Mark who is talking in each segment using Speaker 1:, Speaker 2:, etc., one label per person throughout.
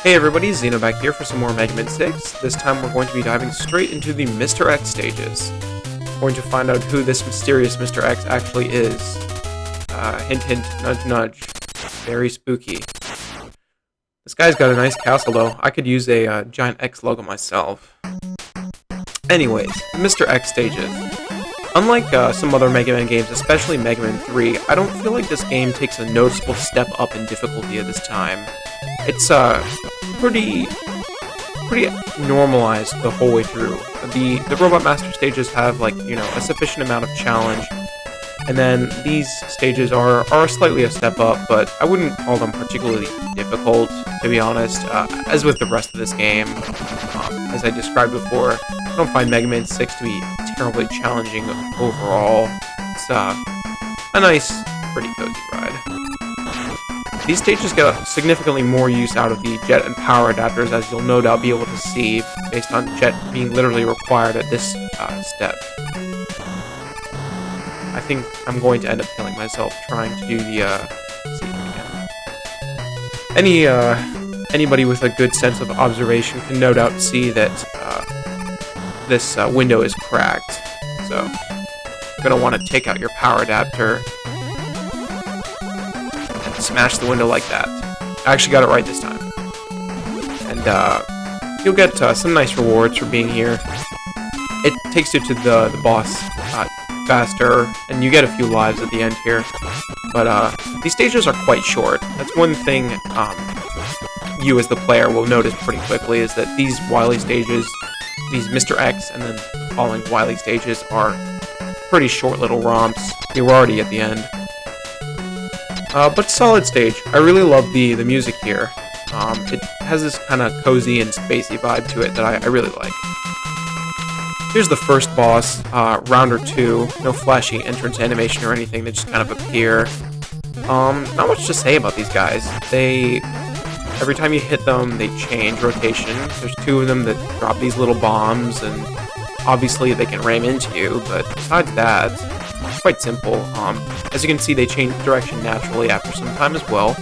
Speaker 1: Hey everybody, Xeno back here for some more Mega Man 6. This time we're going to be diving straight into the Mr. X stages. We're going to find out who this mysterious Mr. X actually is. Hint hint, nudge nudge. Very spooky. This guy's got a nice castle though. I could use a giant X logo myself. Anyways, Mr. X stages. Unlike some other Mega Man games, especially Mega Man 3, I don't feel like this game takes a noticeable step up in difficulty at this time. It's pretty normalized the whole way through. The Robot Master stages have a sufficient amount of challenge, and then these stages are slightly a step up, but I wouldn't call them particularly difficult, to be honest. As with the rest of this game, as I described before, I don't find Mega Man 6 to be terribly challenging overall. It's a nice, pretty cozy ride. These stages get significantly more use out of the jet and power adapters, as you'll no doubt be able to see, based on jet being literally required at this step. I think I'm going to end up killing myself trying to do the again. Anybody with a good sense of observation can no doubt see that this window is cracked, so you're going to want to take out your power adapter and smash the window like that. I actually got it right this time. And you'll get some nice rewards for being here. It takes you to the boss faster, and you get a few lives at the end here. But these stages are quite short. That's one thing you as the player will notice pretty quickly, is that these Wily stages, these Mr. X and then the following Wily stages, are pretty short little romps. You're already at the end. But solid stage. I really love the music here. It has this kind of cozy and spacey vibe to it that I really like. Here's the first boss, Rounder 2. No flashy entrance animation or anything, they just kind of appear. Not much to say about these guys. Every time you hit them, they change rotation. There's two of them that drop these little bombs, and obviously they can ram into you, but besides that, it's quite simple. As you can see, they change direction naturally after some time as well.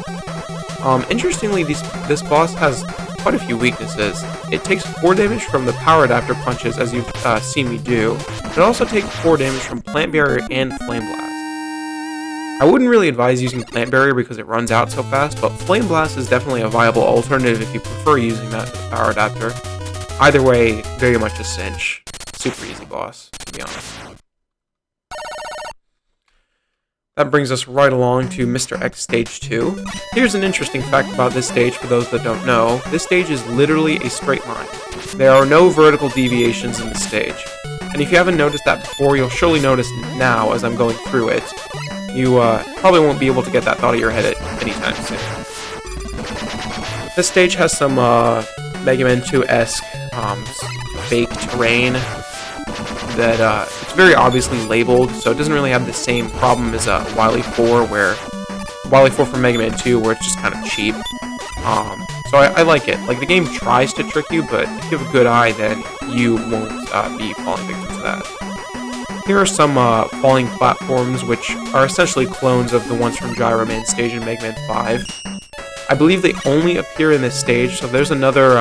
Speaker 1: Interestingly, this boss has quite a few weaknesses. It takes 4 damage from the power adapter punches, as you've seen me do. It also takes 4 damage from Plant Barrier and Flame Blast. I wouldn't really advise using Plant Barrier because it runs out so fast, but Flame Blast is definitely a viable alternative if you prefer using that to the power adapter. Either way, very much a cinch. Super easy boss, to be honest. That brings us right along to Mr. X Stage 2. Here's an interesting fact about this stage for those that don't know. This stage is literally a straight line. There are no vertical deviations in this stage. And if you haven't noticed that before, you'll surely notice now as I'm going through it. You probably won't be able to get that thought of your head at any time soon. This stage has some Mega Man 2-esque fake terrain that it's very obviously labeled, so it doesn't really have the same problem as Wily 4, where Wily 4 from Mega Man 2, where it's just kind of cheap. So I like it. Like, the game tries to trick you, but if you have a good eye, then you won't be falling victim to that. Here are some falling platforms, which are essentially clones of the ones from Gyro Man stage in Mega Man 5. I believe they only appear in this stage, so there's another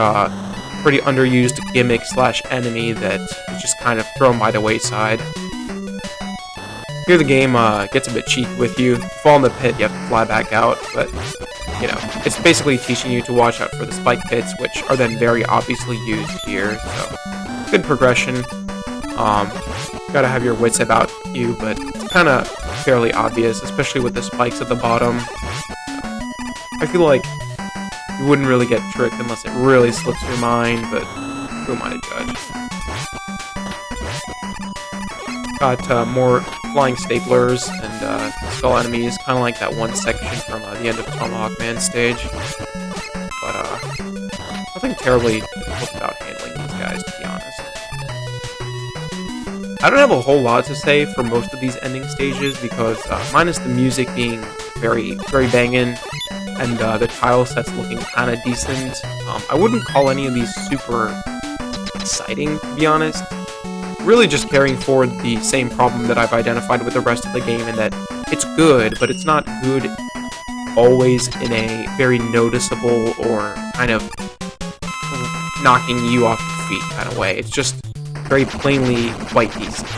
Speaker 1: pretty underused gimmick/enemy that is just kind of thrown by the wayside. Here the game gets a bit cheeky with you. If you fall in the pit, you have to fly back out, but, it's basically teaching you to watch out for the spike pits, which are then very obviously used here, so good progression. Gotta have your wits about you, but it's kind of fairly obvious, especially with the spikes at the bottom. I feel like you wouldn't really get tricked unless it really slips your mind, but who am I to judge? Got more flying staplers and skull enemies, kind of like that one section from the end of Tomahawk Man stage. But nothing terribly difficult about handling these guys, to be honest. I don't have a whole lot to say for most of these ending stages because, minus the music being very, very banging and the tile sets looking kind of decent, I wouldn't call any of these super exciting, to be honest. Really just carrying forward the same problem that I've identified with the rest of the game, in that it's good, but it's not good always in a very noticeable or kind of knocking you off your feet kind of way. It's just very plainly quite decent.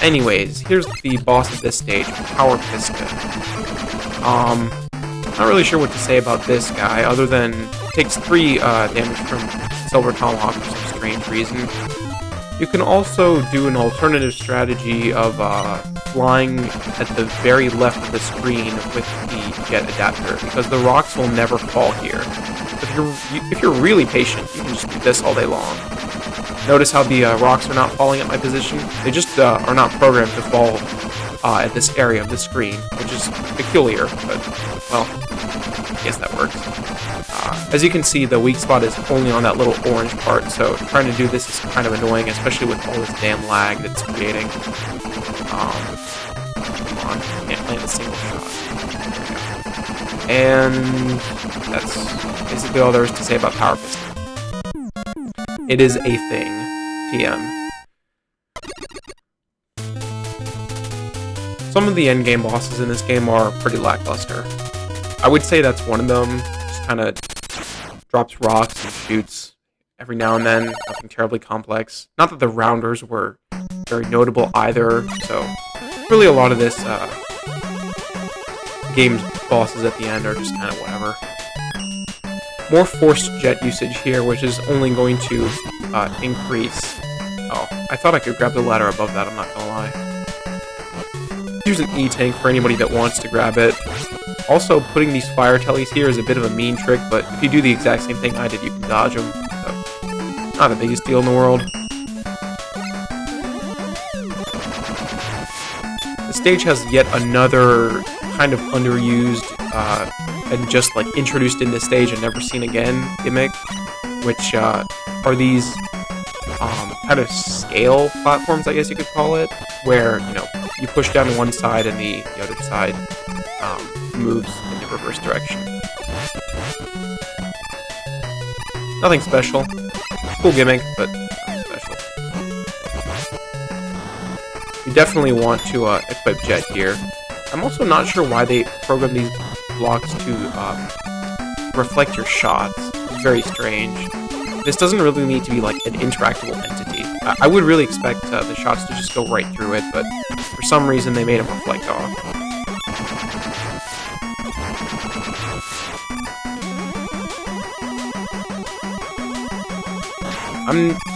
Speaker 1: Anyways, here's the boss of this stage, Power Piston. Not really sure what to say about this guy, other than it takes 3 damage from Silver Tomahawk for some strange reason. You can also do an alternative strategy of flying at the very left of the screen with the jet adapter, because the rocks will never fall here. If you're really patient, you can just do this all day long. Notice how the rocks are not falling at my position? They just are not programmed to fall at this area of the screen, which is peculiar, but, well, I guess that works. As you can see, the weak spot is only on that little orange part, so trying to do this is kind of annoying, especially with all this damn lag that's creating. Come on, can't land a single shot. And that's basically all there is to say about Power Piston. It is a thing. TM. Some of the endgame bosses in this game are pretty lackluster. I would say that's one of them. Just kind of drops rocks and shoots every now and then. Nothing terribly complex. Not that the rounders were very notable either, so really a lot of this game's bosses at the end are just kind of whatever. More forced jet usage here, which is only going to increase. Oh, I thought I could grab the ladder above that, I'm not gonna lie. Here's an E-tank for anybody that wants to grab it. Also, putting these fire tellies here is a bit of a mean trick, but if you do the exact same thing I did, you can dodge them. So, not the biggest deal in the world. The stage has yet another kind of underused and just like introduced in this stage and never seen again gimmick, which are these kind of scale platforms, I guess you could call it, where, you know, you push down one side and the other side moves in the reverse direction. Nothing special. Cool gimmick, but nothing special. You definitely want to equip Jet here. I'm also not sure why they program these blocks to reflect your shots. It's very strange. This doesn't really need to be like an interactable entity. I would really expect the shots to just go right through it, but for some reason they made them reflect off.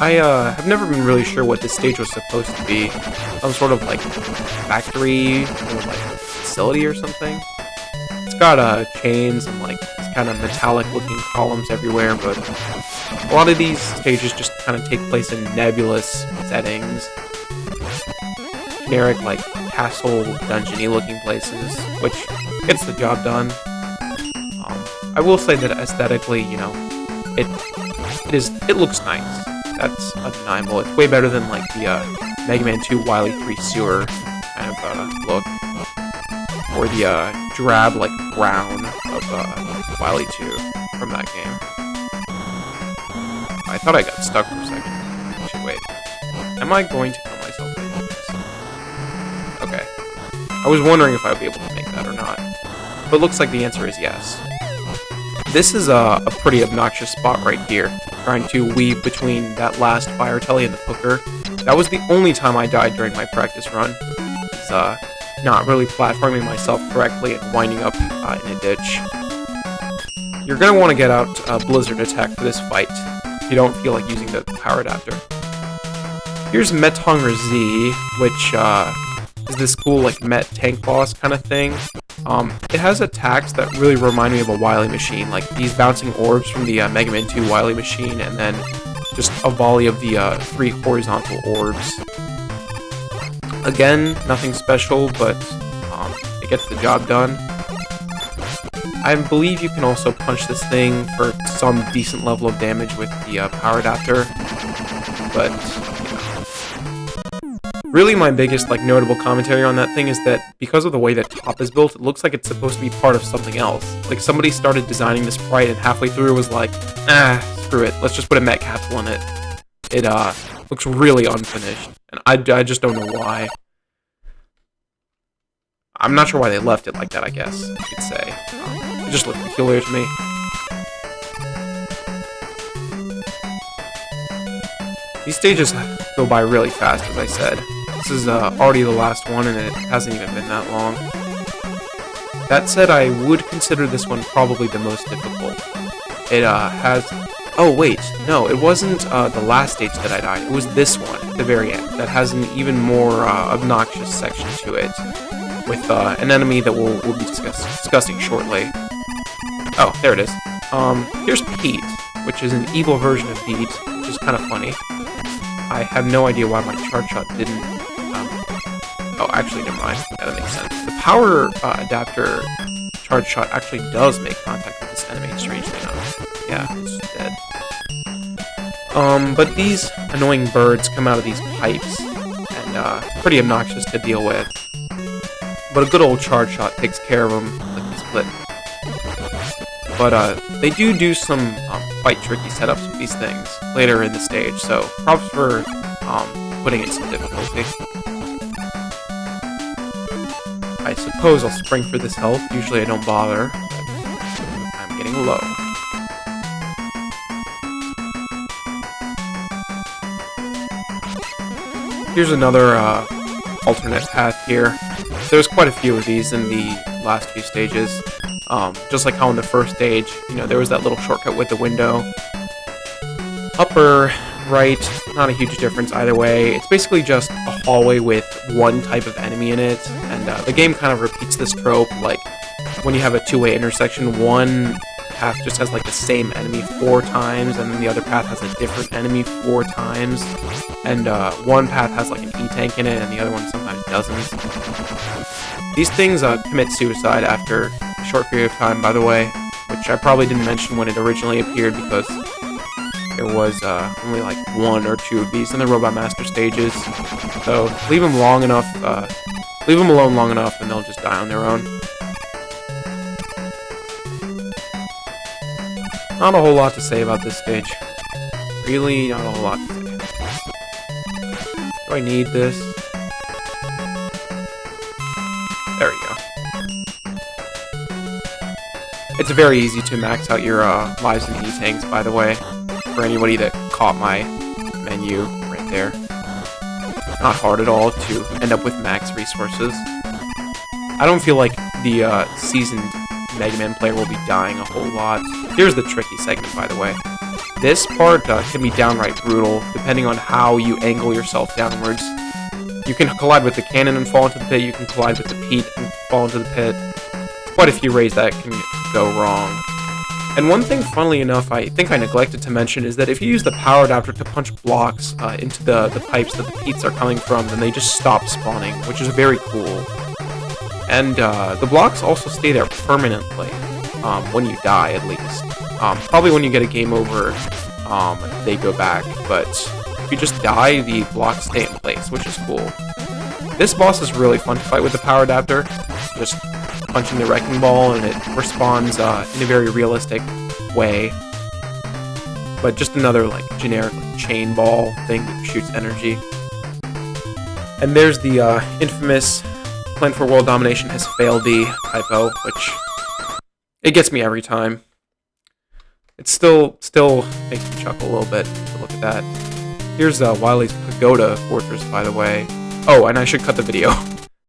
Speaker 1: I have never been really sure what this stage was supposed to be. Some sort of like factory or like facility or something. It's got chains and like kind of metallic looking columns everywhere, but a lot of these stages just kind of take place in nebulous settings. Generic like castle dungeony looking places, which gets the job done. I will say that aesthetically, you know, it looks nice. That's undeniable. It's way better than like the Mega Man 2 Wily 3 Sewer kind of look, or the drab like brown of Wily 2 from that game. I thought I got stuck for a second. Actually, wait. Am I going to kill myself doing this? Okay. I was wondering if I would be able to make that or not, but it looks like the answer is yes. This is a pretty obnoxious spot right here, trying to weave between that last fire telly and the hooker. That was the only time I died during my practice run. It's not really platforming myself correctly and winding up in a ditch. You're going to want to get out Blizzard Attack for this fight if you don't feel like using the power adapter. Here's Methunger Z, which is this cool like Met tank boss kind of thing. It has attacks that really remind me of a Wily machine, like these bouncing orbs from the Mega Man 2 Wily machine, and then just a volley of the 3 horizontal orbs. Again, nothing special, but it gets the job done. I believe you can also punch this thing for some decent level of damage with the power adapter, but really, my biggest like notable commentary on that thing is that because of the way that top is built, it looks like it's supposed to be part of something else. Like somebody started designing this sprite and halfway through was like, screw it, let's just put a mech capsule in it. It looks really unfinished, and I just don't know why. I'm not sure why they left it like that, I guess you could say. It just looked peculiar to me. These stages go by really fast, as I said. This is already the last one, and it hasn't even been that long. That said, I would consider this one probably the most difficult. It has... Oh, wait. No, it wasn't the last stage that I died. It was this one, at the very end, that has an even more obnoxious section to it, with an enemy that we'll be discussing shortly. Oh, there it is. Here's Pete, which is an evil version of Pete, which is kind of funny. I have no idea why my charge shot didn't... Oh, actually, never mind. Yeah, that makes sense. The power adapter charge shot actually does make contact with this enemy, strangely enough. Yeah, it's dead. But these annoying birds come out of these pipes, and pretty obnoxious to deal with. But a good old charge shot takes care of them, like the split. But they do some quite tricky setups with these things later in the stage, so props for putting in some difficulty. I suppose I'll spring for this health. Usually I don't bother, but I'm getting low. Here's another alternate path here. There's quite a few of these in the last few stages. Just like how in the first stage, you know, there was that little shortcut with the window. Upper right, not a huge difference either way. It's basically just a hallway with one type of enemy in it, and the game kind of repeats this trope, like when you have a two-way intersection, one path just has like the same enemy 4 times, and then the other path has a different enemy 4 times, and one path has like an E-tank in it, and the other one sometimes doesn't. These things commit suicide after a short period of time, by the way, which I probably didn't mention when it originally appeared because there was only like 1 or 2 of these in the Robot Master stages. So leave them long enough, leave them alone long enough, and they'll just die on their own. Not a whole lot to say about this stage. Really, not a whole lot to say. Do I need this? There we go. It's very easy to max out your lives and E-tanks, by the way, for anybody that caught my menu right there. Not hard at all to end up with max resources. I don't feel like the seasoned Mega Man player will be dying a whole lot. Here's the tricky segment, by the way. This part can be downright brutal, depending on how you angle yourself downwards. You can collide with the cannon and fall into the pit, you can collide with the Pete and fall into the pit. Quite a few ways that can go wrong. And one thing, funnily enough, I think I neglected to mention is that if you use the power adapter to punch blocks into the pipes that the Petes are coming from, then they just stop spawning, which is very cool. And the blocks also stay there permanently, when you die at least. Probably when you get a game over, they go back, but if you just die, the blocks stay in place, which is cool. This boss is really fun to fight with the power adapter, just punching the wrecking ball, and it responds in a very realistic way. But just another like generic chain ball thing that shoots energy. And there's the infamous Plan for World Domination has failed the typo, which it gets me every time. It still makes me chuckle a little bit to look at that. Here's Wily's Pagoda Fortress, by the way. Oh, and I should cut the video.